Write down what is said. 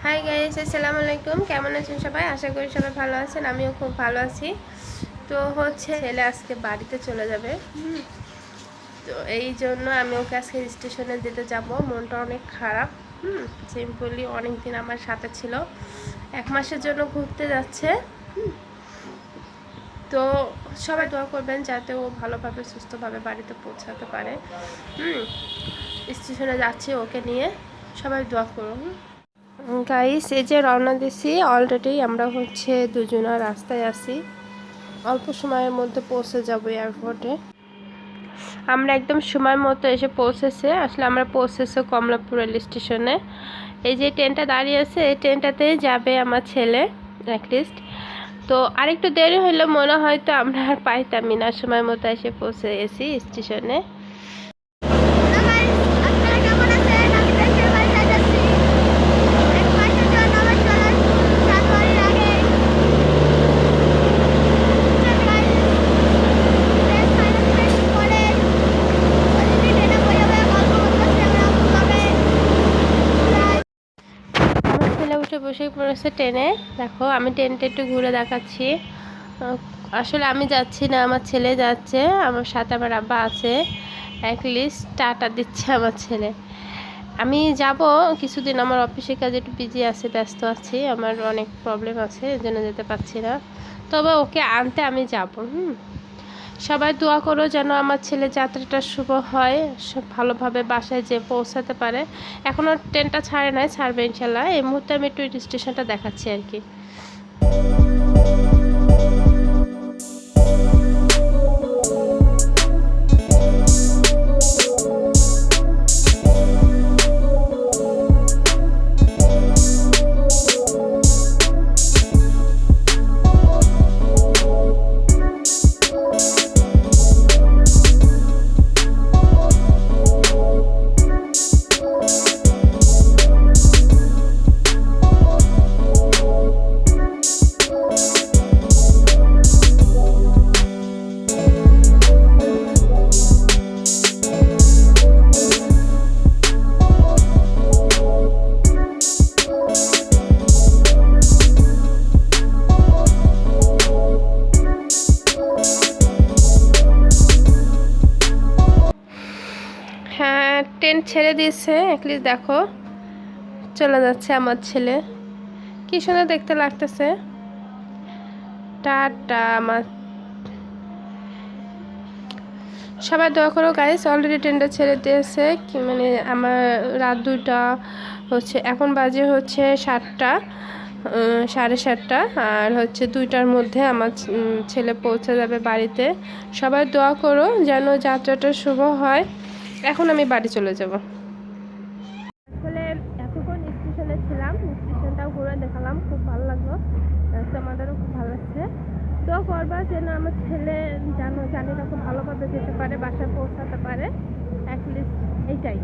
Hi guys, আসসালামু আলাইকুম। কেমন আছেন সবাই? আশা করি সবাই ভালো আছেন। আমিও খুব ভালো আছি। তো ছেলে আজকে বাড়িতে চলে যাবে। তো এই জন্য আমি ওকে আজকে স্টেশনে যেতে যাব। মনটা অনেক খারাপ। সিম্পলি অনেক দিন আমার সাথে ছিল, 1 মাসের জন্য ঘুরতে যাচ্ছে। তো সবাই দোয়া করবেন যাতে ও ভালোভাবে সুস্থভাবে বাড়িতে পৌঁছাতে পারে। স্টেশনে যাচ্ছি ওকে নিয়ে, সবাই দোয়া করুন। গাইস, এই যে রওনা দিছি, অলরেডি আমরা দুজনা রাস্তায় আছি। অল্প সময়ের মধ্যে পৌঁছে যাব এয়ারপোর্টে। আমরা একদম সময় মতো এসে পৌঁছেছে। আসলে আমরা পৌঁছেছি কমলাপুর রেল স্টেশনে। এই যে ট্রেনটা দাঁড়িয়ে আছে, এই ট্রেনটাতেই যাবে আমার ছেলে অ্যাটলিস্ট। তো আরেকটু দেরি হলে মনে হয় তো আমরা আর পাইতামই না, সময় মতো এসে পৌঁছে গেছি স্টেশনে। উঠে বসে পড়েছে ট্রেনে। দেখো, আমি ট্রেনটা একটু ঘুরে দেখাচ্ছি। আসলে আমি যাচ্ছি না, আমার ছেলে যাচ্ছে। আমার সাথে আমার আব্বা আছে। অ্যাটলিস্ট টাটা দিচ্ছে আমার ছেলে। আমি যাব কিছুদিন, আমার অফিসের কাজে একটু বিজি আছে, ব্যস্ত আছি, আমার অনেক প্রবলেম আছে, এর জন্য যেতে পারছি না। তবে ওকে আনতে আমি যাব। সবাই দোয়া করো যেন আমার ছেলে যাত্রাটা শুভ হয়, ভালোভাবে বাসায় যেয়ে পৌঁছাতে পারে। এখনও ট্রেনটা ছাড়ে নাই, ছাড়বে ইনশাল্লাহ। এই মুহূর্তে আমি একটু স্টেশনটা দেখাচ্ছি আর কি। হ্যাঁ, ট্রেন ছেড়ে দিয়েছে। অ্যাটলিস্ট দেখো, চলে যাচ্ছে আমার ছেলে। কি সুন্দর দেখতে লাগতেছে। টাটা। আমার সবাই দোয়া করো গাইস। অলরেডি ট্রেনটা ছেড়ে দিয়েছে। মানে আমার রাত 2টা এখন বাজে 7টা, 7:30। আর 2টার মধ্যে আমার ছেলে পৌঁছে যাবে বাড়িতে। সবাই দোয়া করো যেন যাত্রাটা শুভ হয়। এখন আমি বাড়ি চলে যাব। আসলে এতক্ষণ স্টেশনে ছিলাম, স্টেশনটাও ঘুরে দেখালাম, খুব ভালো লাগলো। আমাদেরও খুব ভালো লাগছে। তো করবা যেন আমার ছেলে জানি না খুব ভালোভাবে যেতে পারে, বাসায় পৌঁছাতে পারে, অ্যাটলিস্ট এইটাই।